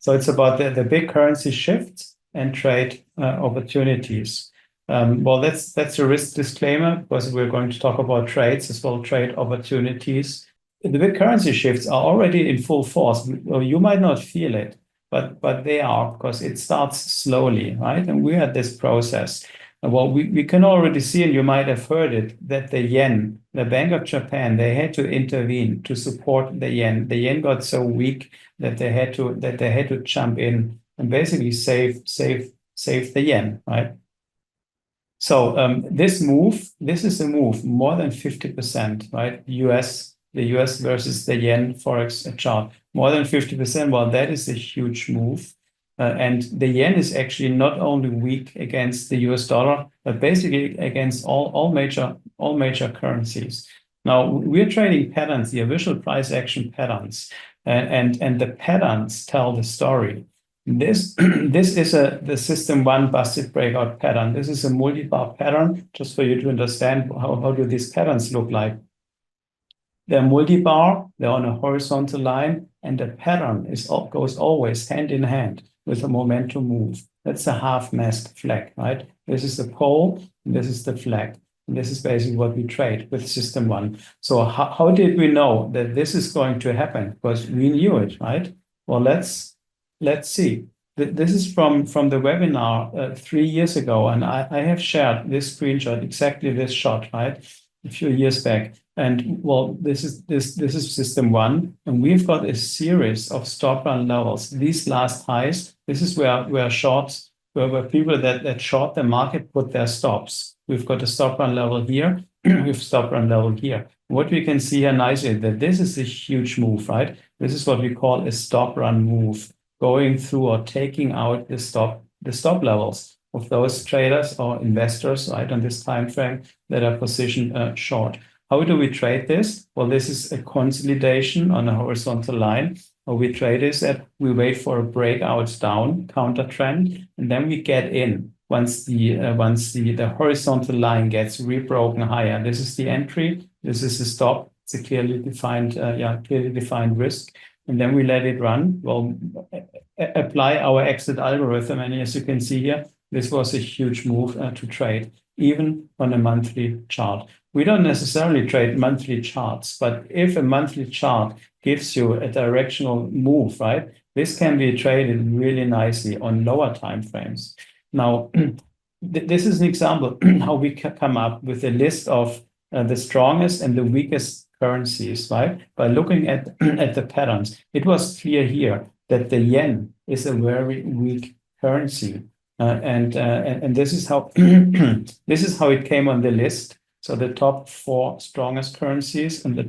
So it's about the big currency shifts and trade opportunities. Well, that's a risk disclaimer because we're going to talk about trades as well, trade opportunities. The big currency shifts are already in full force. Well, you might not feel it, but they are, because it starts slowly, right? And we're at this process. Well, we can already see, and you might have heard it, that the yen, the Bank of Japan, they had to intervene to support the yen. The yen got so weak that they had to jump in and basically save the yen, right? So this is a move more than 50%, right? The US versus the yen forex chart, more than 50%. Well, that is a huge move. And the yen is actually not only weak against the US dollar, but basically against all major currencies. Now we're trading patterns, the visual price action patterns, and the patterns tell the story. This is the system 1 busted breakout pattern. This is a multi-bar pattern, just for you to understand how do these patterns look like. They're multi-bar, they're on a horizontal line, and the pattern goes always hand in hand with a momentum move. That's a half-mast flag, right? This is the pole, and this is the flag. And this is basically what we trade with system 1. So how did we know that this is going to happen? Because we knew it, right? Well, let's see. This is from the webinar 3 years ago, and I have shared this screenshot, exactly this shot, right, a few years back. And well, this is system 1, and we've got a series of stop run levels. These last highs, this is where shorts, where people that short the market put their stops. We've got a stop run level here, we've stop run level here. What we can see here nicely that this is a huge move, right? This is what we call a stop run move, going through or taking out the stop levels of those traders or investors, right, on this time frame that are positioned short. How do we trade this? Well, this is a consolidation on a horizontal line. How we trade is that we wait for a breakout down, counter trend, and then we get in once the horizontal line gets rebroken higher. This is the entry. This is the stop. It's a clearly defined risk. And then we let it run. Well, apply our exit algorithm. And as you can see here, this was a huge move to trade, even on a monthly chart. We don't necessarily trade monthly charts, but if a monthly chart gives you a directional move, right, this can be traded really nicely on lower time frames. Now, this is an example how we come up with a list of the strongest and the weakest currencies, right? By looking at the patterns, it was clear here that the yen is a very weak currency, and this is how it came on the list. So the top 4 strongest currencies and the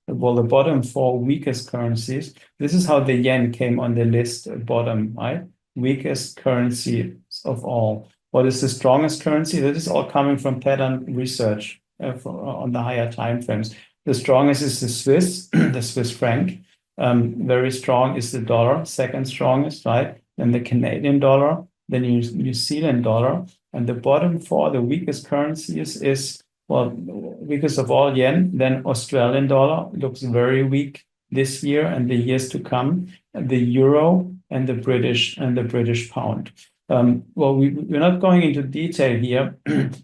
bottom 4 weakest currencies. This is how the yen came on the list bottom, right? Weakest currency of all. What is the strongest currency? This is all coming from pattern research on the higher time frames. The strongest is the Swiss, the Swiss franc. Very strong is the dollar, second strongest, right? Then the Canadian dollar, the New Zealand dollar, and the bottom 4, the weakest currencies is, well, weakest of all, yen. Then Australian dollar looks very weak this year and the years to come. The euro and the British pound. Well, we're not going into detail here,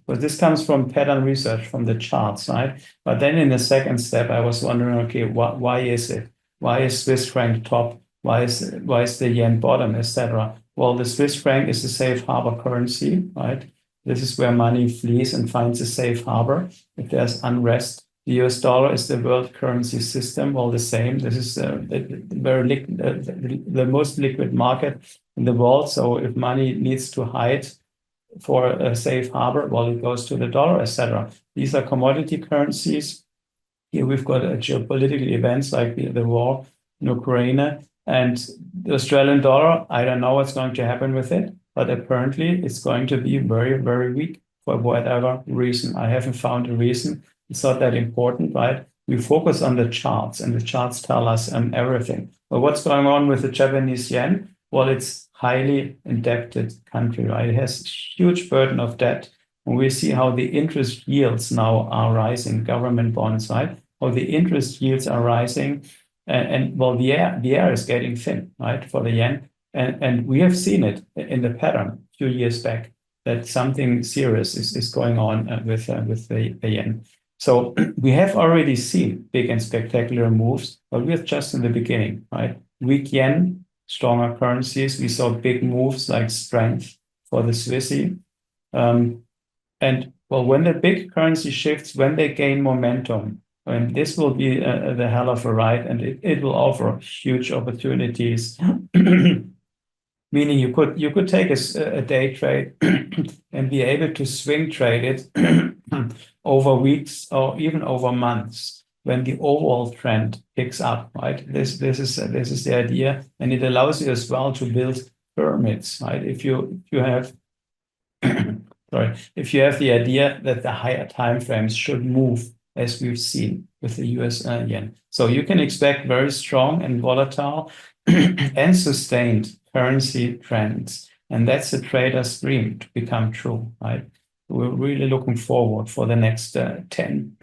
but this comes from pattern research, from the charts, right? But then in the second step, I was wondering, okay, why is it? Why is Swiss franc top? Why is the yen bottom, etc.? Well, the Swiss franc is a safe harbor currency, right? This is where money flees and finds a safe harbor if there's unrest. The US dollar is the world currency system, all the same. This is the most liquid market in the world. So if money needs to hide for a safe harbor, well, it goes to the dollar, etc. These are commodity currencies. Here we've got geopolitical events like the war in Ukraine. And the Australian dollar, I don't know what's going to happen with it, but apparently it's going to be very, very weak for whatever reason. I haven't found a reason. It's not that important, right? We focus on the charts, and the charts tell us everything. But what's going on with the Japanese yen? Well, it's highly indebted country, right? It has huge burden of debt. And we see how the interest yields now are rising, government bonds, right? How the interest yields are rising. And well, the air is getting thin, right, for the yen. And we have seen it in the pattern a few years back that something serious is going on with the yen. So we have already seen big and spectacular moves, but we're just in the beginning, right? Weak yen, stronger currencies. We saw big moves like strength for the Swissy. And well, when the big currency shifts, when they gain momentum, and this will be the hell of a ride, and it will offer huge opportunities. Meaning you could take a day trade and be able to swing trade it over weeks or even over months when the overall trend picks up, right? This is the idea, and it allows you as well to build pyramids, right? If you have sorry, if you have the idea that the higher time frames should move as we've seen with the US yen. So you can expect very strong and volatile and sustained currency trends. And that's a trader's dream to become true, right? We're really looking forward for the next 10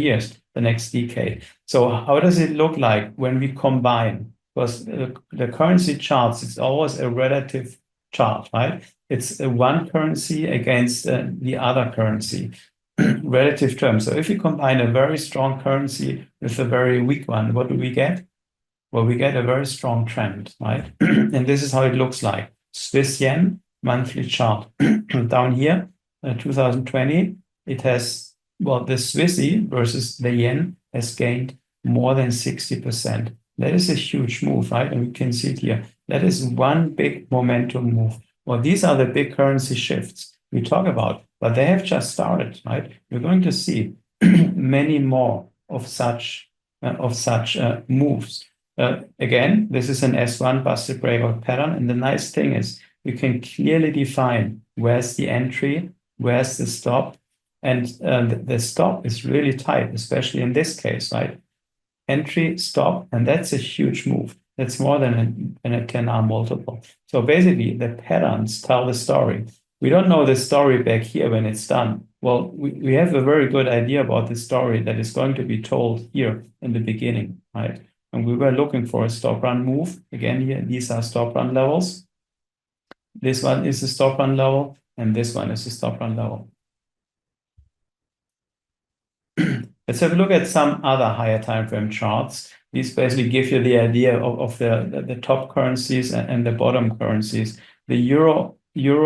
years, the next decade. So how does it look like when we combine? Because the currency charts, it's always a relative chart, right? It's one currency against the other currency, relative terms. So if you combine a very strong currency with a very weak one, what do we get? Well, we get a very strong trend, right? And this is how it looks like. Swiss yen monthly chart. Down here, 2020, it has, well, the Swissy versus the yen has gained more than 60%. That is a huge move, right? And we can see it here. That is one big momentum move. Well, these are the big currency shifts we talk about, but they have just started, right? We're going to see many more of such moves. Again, this is an S1 busted breakout pattern, and the nice thing is we can clearly define where's the entry, where's the stop, and the stop is really tight, especially in this case, right? Entry, stop, and that's a huge move. That's more than a 10R multiple. So basically, the patterns tell the story. We don't know the story back here when it's done. Well, we have a very good idea about the story that is going to be told here in the beginning, right? And we were looking for a stop run move. Again, here, these are stop run levels. This one is a stop run level, and this one is a stop run level. Let's have a look at some other higher time frame charts. These basically give you the idea of the top currencies and the bottom currencies. The euro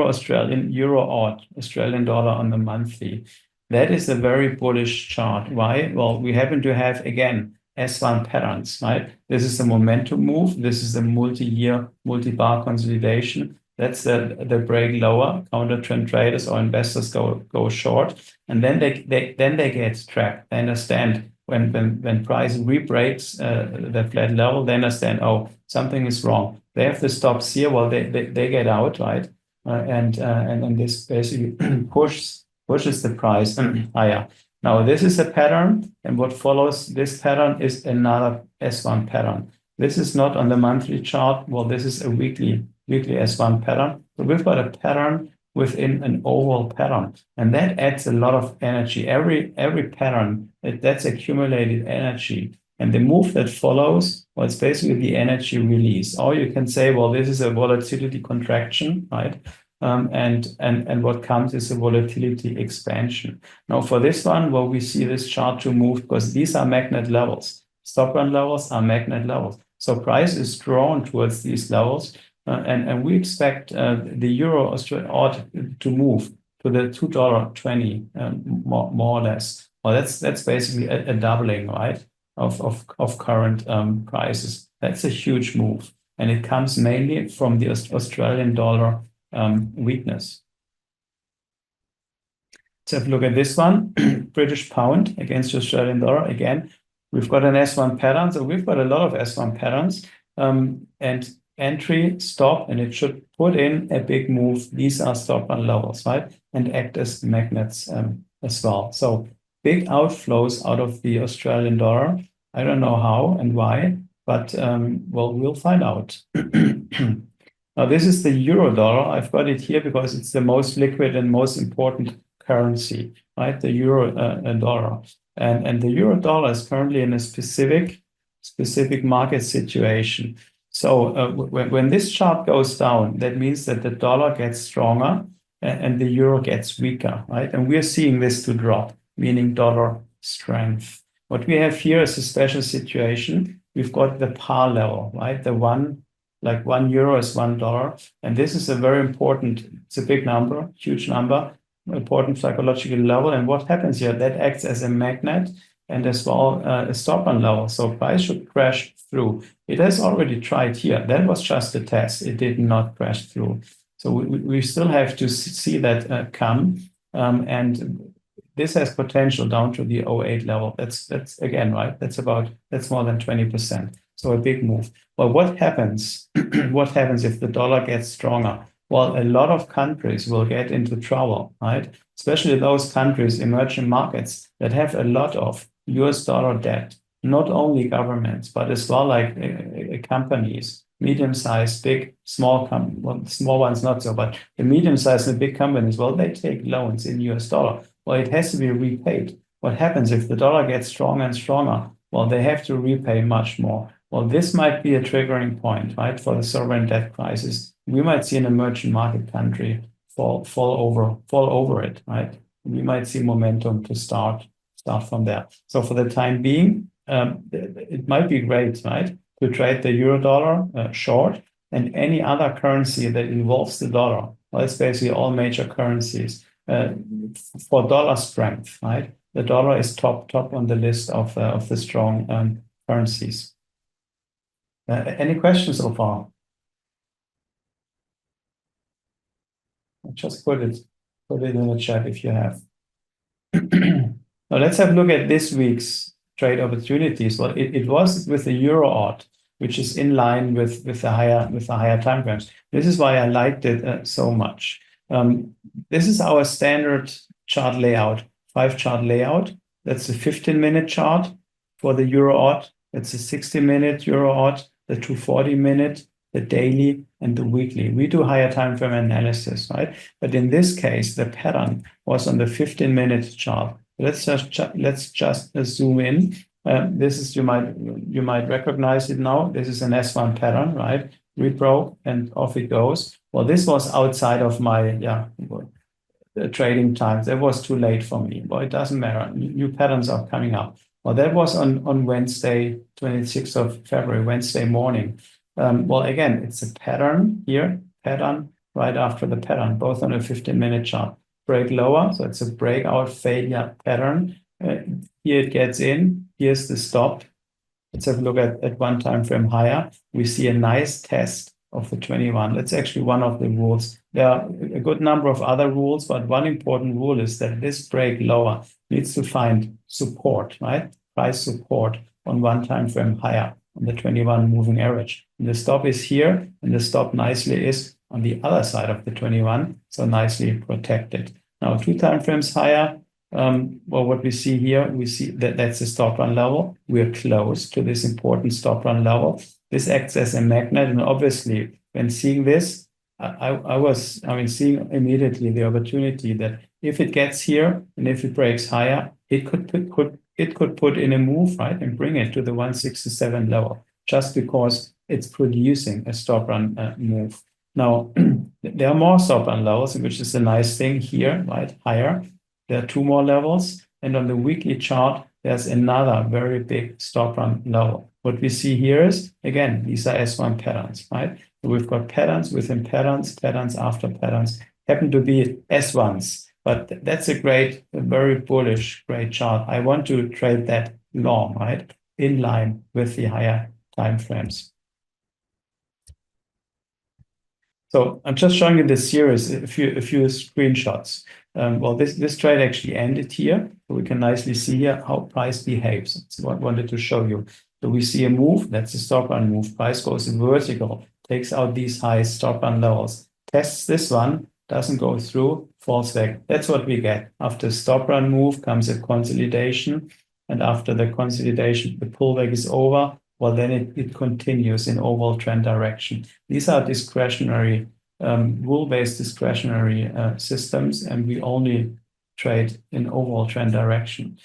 Australian, euro odd, Australian dollar on the monthly. That is a very bullish chart. Why? Well, we happen to have, again, S1 patterns, right? This is a momentum move. This is a multi-year, multi-bar consolidation. That's the break lower. Counter trend traders or investors go short, and then they get trapped. They understand when price re-breaks the flat level, they understand, oh, something is wrong. They have the stops here. Well, they get out, right? And this basically pushes the price higher. Now this is a pattern, and what follows this pattern is another S1 pattern. This is not on the monthly chart. Well, this is a weekly S1 pattern. So we've got a pattern within an overall pattern, and that adds a lot of energy. Every pattern that's accumulated energy, and the move that follows, well, it's basically the energy release. Or you can say, well, this is a volatility contraction, right? And what comes is a volatility expansion. Now for this one, well, we see this chart to move because these are magnet levels. Stop run levels are magnet levels. So price is drawn towards these levels. And we expect the euro ought to move to the $2.20 more or less. Well, that's basically a doubling, right, of current prices. That's a huge move, and it comes mainly from the Australian dollar weakness. Let's have a look at this one. British pound against the Australian dollar. Again, we've got an S1 pattern, so we've got a lot of S1 patterns. And entry, stop, and it should put in a big move. These are stop run levels, right? And act as magnets as well. So big outflows out of the Australian dollar. I don't know how and why, but well, we'll find out. Now, this is the euro dollar. I've got it here because it's the most liquid and most important currency, right? The euro dollar. And the euro dollar is currently in a specific specific market situation. So when this chart goes down, that means that the dollar gets stronger and the euro gets weaker, right? And we're seeing this to drop, meaning dollar strength. What we have here is a special situation. We've got the par level, right? The one, like €1 is $1. And this is a very important, it's a big number, huge number, important psychological level. And what happens here? That acts as a magnet and as well a stop on level. So price should crash through. It has already tried here. That was just a test. It did not crash through. So we still have to see that come. And this has potential down to the '08 level. That's again, right? That's more than 20%. So a big move. Well, what happens? What happens if the dollar gets stronger? Well, a lot of countries will get into trouble, right? Especially those countries, emerging markets, that have a lot of US dollar debt, not only governments, but as well like companies, medium-sized, big, small small ones not so, but the medium-sized and big companies, well, they take loans in US dollar. Well, it has to be repaid. What happens if the dollar gets stronger and stronger? Well, they have to repay much more. Well, this might be a triggering point, right, for the sovereign debt crisis. We might see an emerging market country fall over it, right? We might see momentum to start from there. So for the time being, it might be great, right, to trade the euro dollar short and any other currency that involves the dollar. Well, it's basically all major currencies for dollar strength, right? The dollar is top on the list of the strong currencies. Any questions so far? Just put it in the chat if you have. Now let's have a look at this week's trade opportunities. Well, it was with the euro odd, which is in line with the higher time frames. This is why I liked it so much. This is our standard chart layout, 5-chart layout. That's a 15-minute chart for the euro odd. That's a 60-minute euro odd, the 240-minute, the daily, and the weekly. We do higher time frame analysis, right? But in this case, the pattern was on the 15-minute chart. Let's just zoom in. This is you might recognize it now. This is an S1 pattern, right? We broke and off it goes. Well, this was outside of my trading times. That was too late for me. Well, it doesn't matter. New patterns are coming up. Well, that was on Wednesday, 26th of February, Wednesday morning. Well, again, it's a pattern here, pattern right after the pattern, both on a 15-minute chart. Break lower, so it's a breakout failure pattern. Here it gets in, here's the stop. Let's have a look at one time frame higher. We see a nice test of the 21. That's actually one of the rules. There are a good number of other rules, but one important rule is that this break lower needs to find support, right? Price support on one time frame higher on the 21 moving average. And the stop is here, and the stop nicely is on the other side of the 21, so nicely protected. Now, 2 time frames higher. Well, what we see here, we see that's the stop run level. We're close to this important stop run level. This acts as a magnet, and obviously, when seeing this, I was seeing immediately the opportunity that if it gets here and if it breaks higher, it could put in a move, right, and bring it to the 167 level, just because it's producing a stop run move. Now, there are more stop run levels, which is a nice thing here, right, higher. There are 2 more levels, and on the weekly chart, there's another very big stop run level. What we see here is, again, these are S1 patterns, right? So we've got patterns within patterns, patterns after patterns, happen to be S1s. But that's a very bullish, great chart. I want to trade that long, right? In line with the higher time frames. So I'm just showing you this series, a few screenshots. Well, this trade actually ended here. So we can nicely see here how price behaves. That's what I wanted to show you. So we see a move, that's a stop run move. Price goes vertical, takes out these high stop run levels, tests this one, doesn't go through, falls back. That's what we get. After stop run move comes a consolidation. And after the consolidation, the pullback is over. Well, then it continues in overall trend direction. These are discretionary, rule-based discretionary systems, and we only trade in overall trend direction.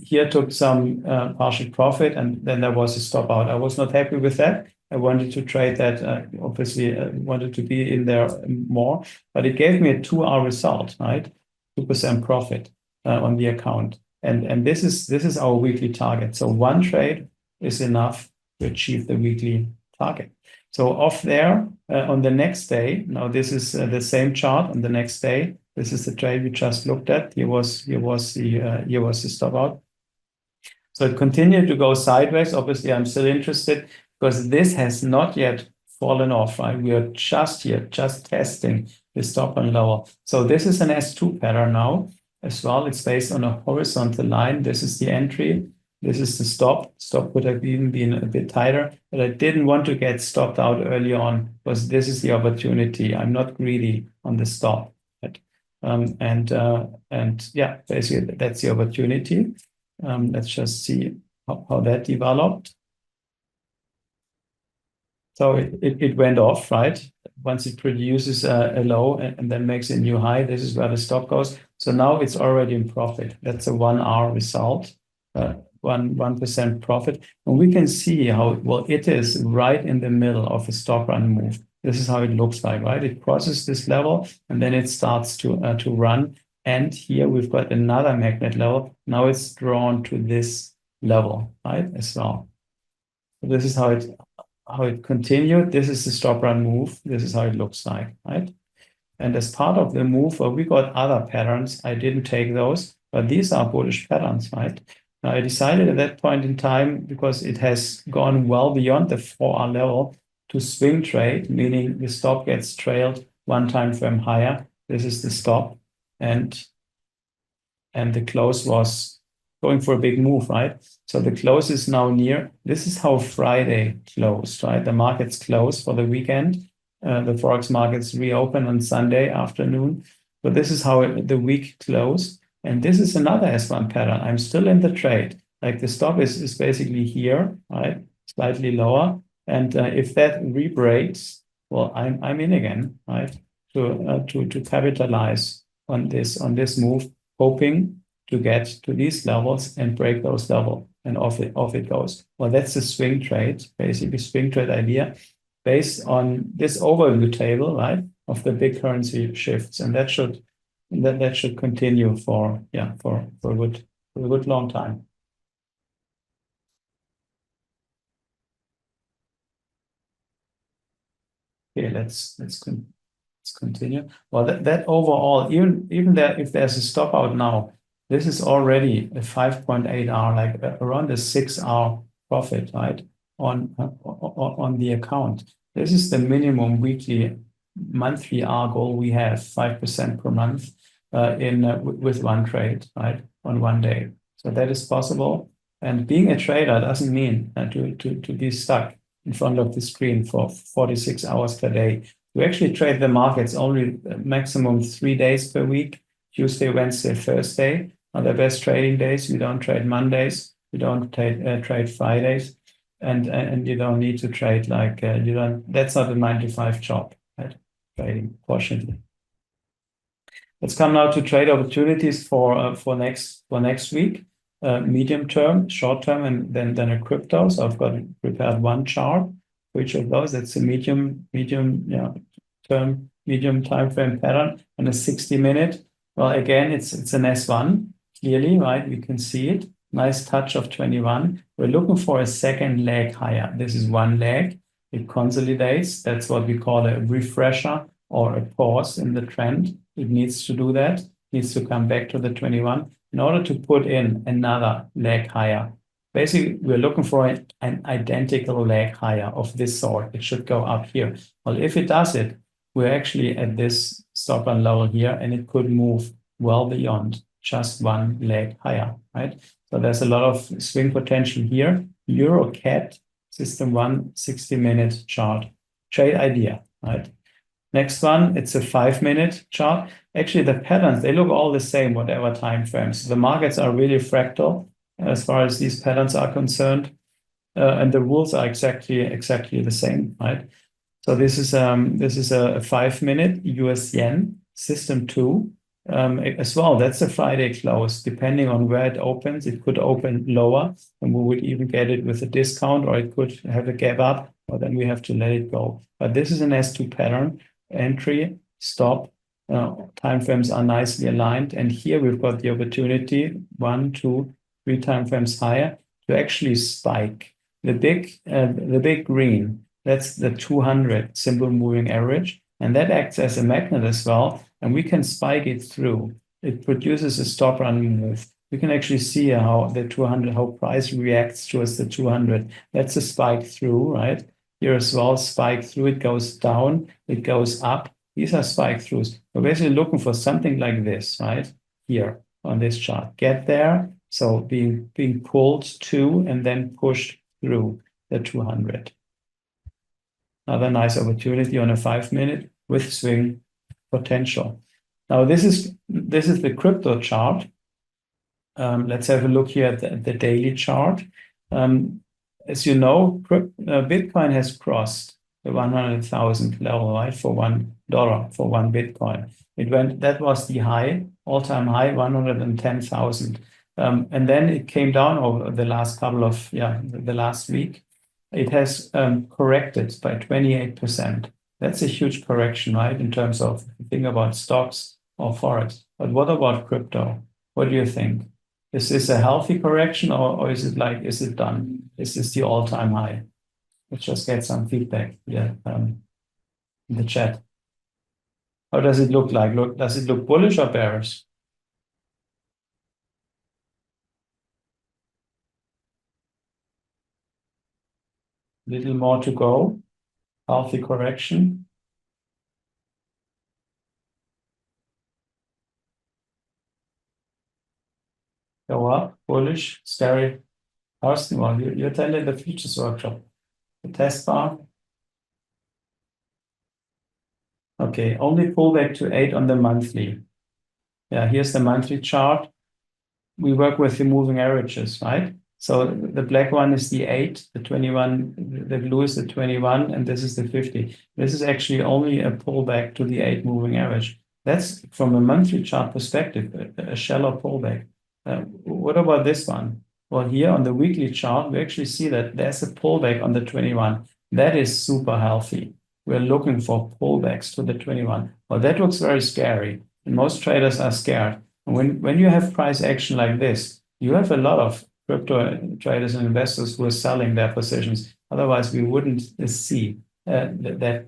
Here took some partial profit, and then there was a stop out. I was not happy with that. I wanted to trade that, obviously wanted to be in there more, but it gave me a 2-hour result, right? 2% profit on the account. And this is our weekly target. So one trade is enough to achieve the weekly target. So off there on the next day, now this is the same chart on the next day. This is the trade we just looked at. Here was the stop out. So it continued to go sideways. Obviously, I'm still interested because this has not yet fallen off, right? We are just here, just testing the stop and lower. So this is an S2 pattern now as well. It's based on a horizontal line. This is the entry. This is the stop. Stop would have even been a bit tighter, but I didn't want to get stopped out early on because this is the opportunity. I'm not greedy on the stop. Right? And yeah, basically that's the opportunity. Let's just see how that developed. So it went off, right? Once it produces a low and then makes a new high, this is where the stop goes. So now it's already in profit. That's a 1 hour result, 1% profit. And we can see how, well, it is right in the middle of a stop run move. This is how it looks like, right? It crosses this level and then it starts to run. And here we've got another magnet level. Now it's drawn to this level, right, as well. So this is how it continued. This is the stop run move. This is how it looks like, right? And as part of the move, we got other patterns. I didn't take those, but these are bullish patterns, right? Now I decided at that point in time, because it has gone well beyond the 4-hour level, to swing trade, meaning the stop gets trailed 1 time frame higher. This is the stop. And the close was going for a big move, right? So the close is now near. This is how Friday closed, right? The markets close for the weekend. The Forex markets reopen on Sunday afternoon. But this is how the week closed. And this is another S1 pattern. I'm still in the trade. Like the stop is basically here, right? Slightly lower. And if that re-breaks, well, I'm in again, right? To capitalize on this move, hoping to get to these levels and break those levels, and off it goes. Well, that's a swing trade, basically swing trade idea based on this overview table, right, of the big currency shifts, and that should continue for a good long time. Okay, let's continue. Well, that overall, even there, if there's a stop out now, this is already a 5.8 hour, like around a 6-hour profit, right, on the account. This is the minimum weekly, monthly hour goal we have, 5% per month with one trade, right, on one day. So that is possible. And being a trader doesn't mean to be stuck in front of the screen for 46 hours per day. We actually trade the markets only maximum 3 days per week, Tuesday, Wednesday, Thursday are the best trading days. We don't trade Mondays. We don't trade Fridays. And you don't need to trade like, that's not a 9-to-5 job, right? Trading, fortunately. Let's come now to trade opportunities for next week, medium term, short term, and then a crypto. So I've got prepared one chart for each of those. That's a medium term, medium time frame pattern, and a 60-minute. Well, again, it's an S1 clearly, right? You can see it. Nice touch of 21. We're looking for a second leg higher. This is one leg. It consolidates. That's what we call a refresher or a pause in the trend. It needs to do that. It needs to come back to the 21 in order to put in another leg higher. Basically, we're looking for an identical leg higher of this sort. It should go up here. Well, if it does it, we're actually at this stop and level here, and it could move well beyond just one leg higher, right? So there's a lot of swing potential here. Euro CAD, system 1, 60-minute chart. Trade idea, right? Next one, it's a 5-minute chart. Actually, the patterns, they look all the same, whatever time frames. The markets are really fractal as far as these patterns are concerned. And the rules are exactly the same, right? So this is a 5-minute US yen, system 2. as well. That's a Friday close. Depending on where it opens, it could open lower, and we would even get it with a discount, or it could have a gap up, or then we have to let it go. But this is an S2 pattern, entry, stop, timeframes are nicely aligned. And here we've got the opportunity, 1, 2, 3 timeframes higher, to actually spike. The big green, that's the 200 simple moving average, and that acts as a magnet as well, and we can spike it through. It produces a stop run move. You can actually see how the 200, how price reacts towards the 200. That's a spike through, right? Here as well, spike through, it goes down, it goes up. These are spike throughs. We're basically looking for something like this, right? Here on this chart. Get there, so being pulled to and then pushed through the 200. Another nice opportunity on a 5-minute with swing potential. Now this is the crypto chart. Let's have a look here at the daily chart. As you know, Bitcoin has crossed the 100,000 level, right, for $1 for one Bitcoin. That was the high, all-time high, 110,000. And then it came down over the last the last week. It has corrected by 28%. That's a huge correction, right? In terms of think about stocks or forex. But what about crypto? What do you think? Is this a healthy correction, or is it done? Is this the all-time high? Let's just get some feedback here in the chat. How does it look like? Does it look bullish or bearish? Little more to go. Healthy correction. Go up, bullish, scary. Carsten, well, you attended the futures workshop. The test bar. Okay, only pullback to 8 on the monthly. Yeah, here's the monthly chart. We work with the moving averages, right? So the black one is the 8, the 21, the blue is the 21, and this is the 50. This is actually only a pullback to the 8 moving average. That's from a monthly chart perspective, a shallow pullback. What about this one? Well, here on the weekly chart, we actually see that there's a pullback on the 21. That is super healthy. We're looking for pullbacks to the 21. Well, that looks very scary. And most traders are scared. When you have price action like this, you have a lot of crypto traders and investors who are selling their positions. Otherwise, we wouldn't see that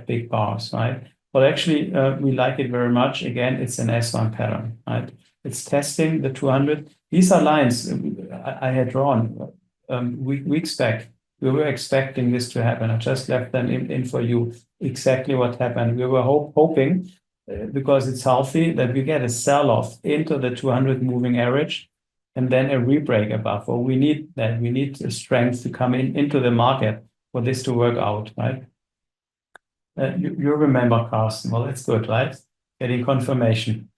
big bars, right? Well, actually, we like it very much. Again, it's an S1 pattern, right? It's testing the 200. These are lines I had drawn weeks back. We were expecting this to happen. I just left them in for you exactly what happened. We were hoping because it's healthy, that we get a sell-off into the 200 moving average and then a rebreak above. Well, we need that. We need the strength to come into the market for this to work out, right? You remember, Carsten. Well, that's good, right? Getting confirmation.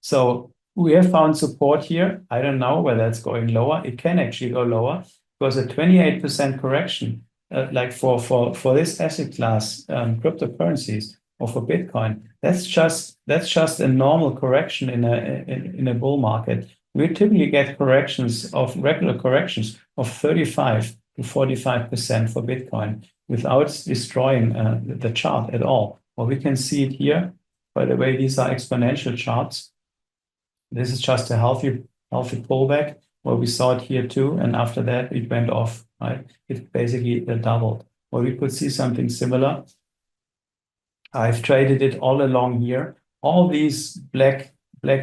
So we have found support here. I don't know whether it's going lower. It can actually go lower because a 28% correction, like for this asset class, cryptocurrencies, or for Bitcoin, that's just a normal correction in a bull market. We typically get regular corrections of 35 to 45% for Bitcoin without destroying the chart at all. Well, we can see it here. By the way, these are exponential charts. This is just a healthy pullback. Well, we saw it here too, and after that it went off, right? It basically doubled. Well, we could see something similar. I've traded it all along here. All these black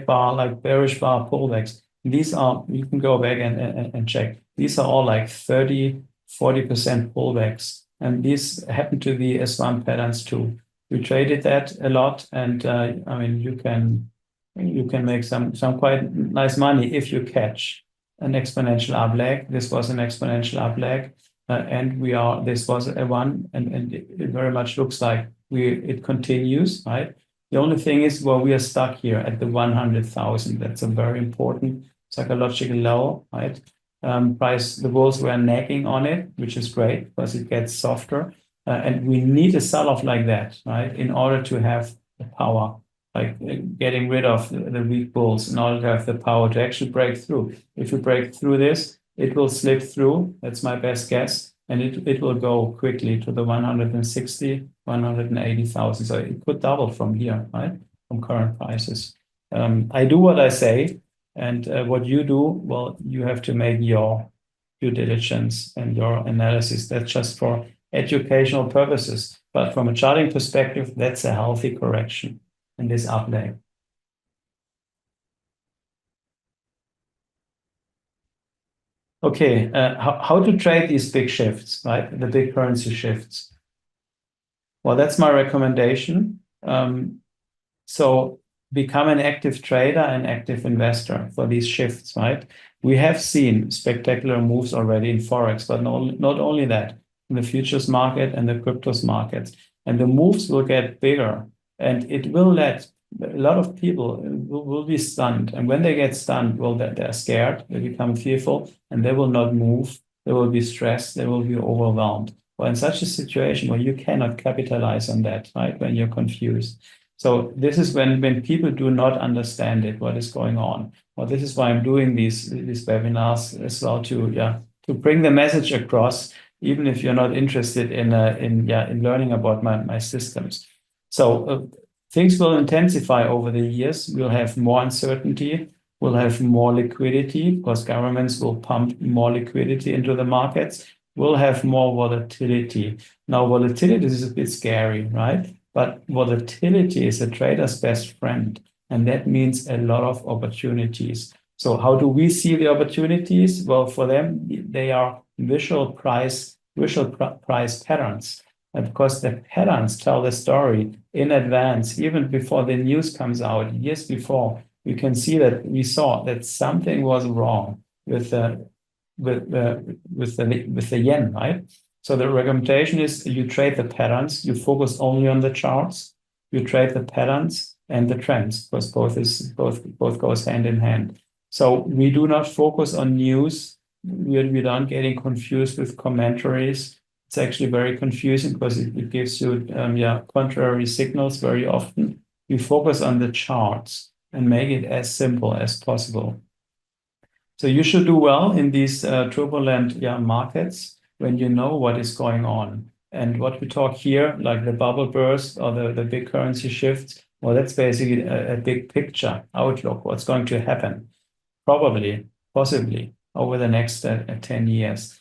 bar, like bearish bar pullbacks, these are, you can go back and check. These are all like 30, 40% pullbacks. And these happen to be S1 patterns too. We traded that a lot, and I mean, you can make some quite nice money if you catch an exponential up leg. This was an exponential up leg, and this was a one, and it very much looks like it continues, right? The only thing is, well, we are stuck here at the 100,000. That's a very important psychological level, right? The bulls were nagging on it, which is great because it gets softer. And we need a sell-off like that, right? In order to have the power. like getting rid of the weak bulls in order to have the power to actually break through. If you break through this, it will slip through. That's my best guess. And it will go quickly to the 160, 180,000. So it could double from here, right? From current prices. I do what I say, and what you do, well, you have to make your due diligence and your analysis. That's just for educational purposes. But from a charting perspective, that's a healthy correction in this update. Okay, how to trade these big shifts, right? The big currency shifts. Well, that's my recommendation. So become an active trader and active investor for these shifts, right? We have seen spectacular moves already in Forex, but not only that, in the futures market and the cryptos markets. And the moves will get bigger, and it will let a lot of people will be stunned. And when they get stunned, well, they're scared, they become fearful, and they will not move. They will be stressed, they will be overwhelmed. Well, in such a situation where you cannot capitalize on that, right? When you're confused. So this is when people do not understand it, what is going on. Well, this is why I'm doing these webinars as well to bring the message across, even if you're not interested in learning about my systems. So things will intensify over the years. We'll have more uncertainty. We'll have more liquidity because governments will pump more liquidity into the markets. We'll have more volatility. Now, volatility is a bit scary, right? But volatility is a trader's best friend, and that means a lot of opportunities. So how do we see the opportunities? Well, for them, they are visual price patterns. And because the patterns tell the story in advance, even before the news comes out, years before, you can see that we saw that something was wrong with the yen, right? So the recommendation is you trade the patterns, you focus only on the charts, you trade the patterns and the trends, because both goes hand in hand. So we do not focus on news. We don't getting confused with commentaries. It's actually very confusing because it gives you contrary signals very often. We focus on the charts and make it as simple as possible. So you should do well in these turbulent markets when you know what is going on. And what we talk here, like the bubble burst or the big currency shifts, well, that's basically a big picture outlook, what's going to happen, probably, possibly, over the next 10 years.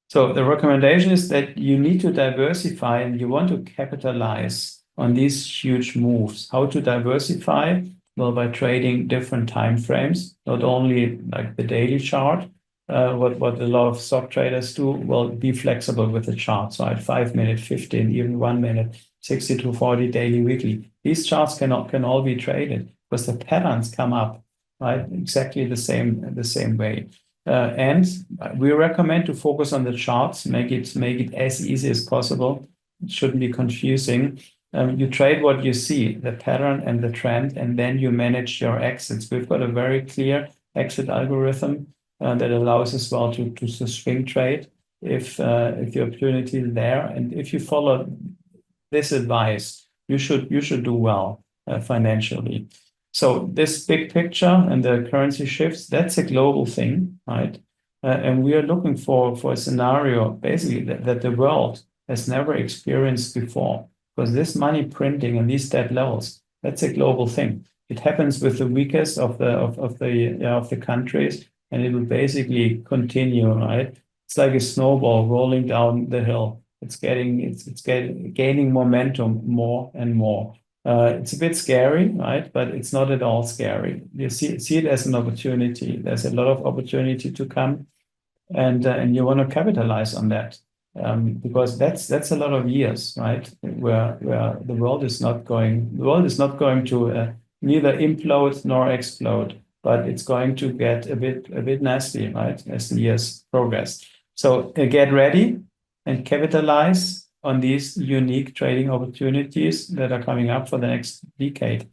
So the recommendation is that you need to diversify and you want to capitalize on these huge moves. How to diversify? Well, by trading different time frames, not only like the daily chart, what a lot of stock traders do, well, be flexible with the charts, right? 5 minute, 15, even 1 minute, 60 to 40 daily, weekly. These charts can all be traded because the patterns come up, right? Exactly the same way. And we recommend to focus on the charts, make it as easy as possible. It shouldn't be confusing. You trade what you see, the pattern and the trend, and then you manage your exits. We've got a very clear exit algorithm that allows as well to swing trade if the opportunity is there. And if you follow this advice, you should do well financially. So this big picture and the currency shifts, that's a global thing, right? And we are looking for a scenario basically that the world has never experienced before. Because this money printing and these debt levels, that's a global thing. It happens with the weakest of the countries, and it will basically continue, right? It's like a snowball rolling down the hill. It's gaining momentum more and more. It's a bit scary, right? But it's not at all scary. You see it as an opportunity. There's a lot of opportunity to come, and you want to capitalize on that. Because that's a lot of years, right? Where the world is not going to neither implode nor explode, but it's going to get a bit nasty, right? As the years progress. So get ready and capitalize on these unique trading opportunities that are coming up for the next decade.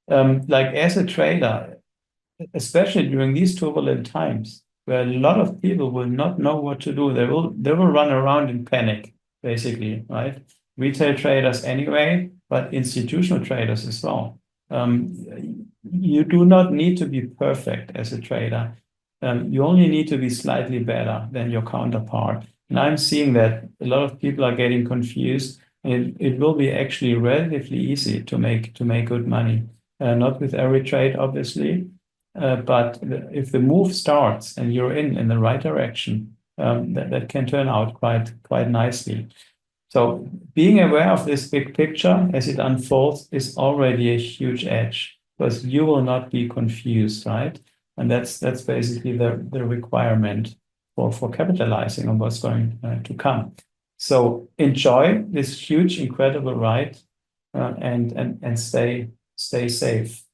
Like as a trader, especially during these turbulent times, where a lot of people will not know what to do. They will run around in panic, basically, right? Retail traders anyway, but institutional traders as well. You do not need to be perfect as a trader. You only need to be slightly better than your counterpart. And I'm seeing that a lot of people are getting confused. It will be actually relatively easy to make good money. Not with every trade, obviously, but if the move starts and you're in the right direction, that can turn out quite nicely. So being aware of this big picture as it unfolds is already a huge edge because you will not be confused, right? And that's basically the requirement for capitalizing on what's going to come. So enjoy this huge, incredible ride and stay safe.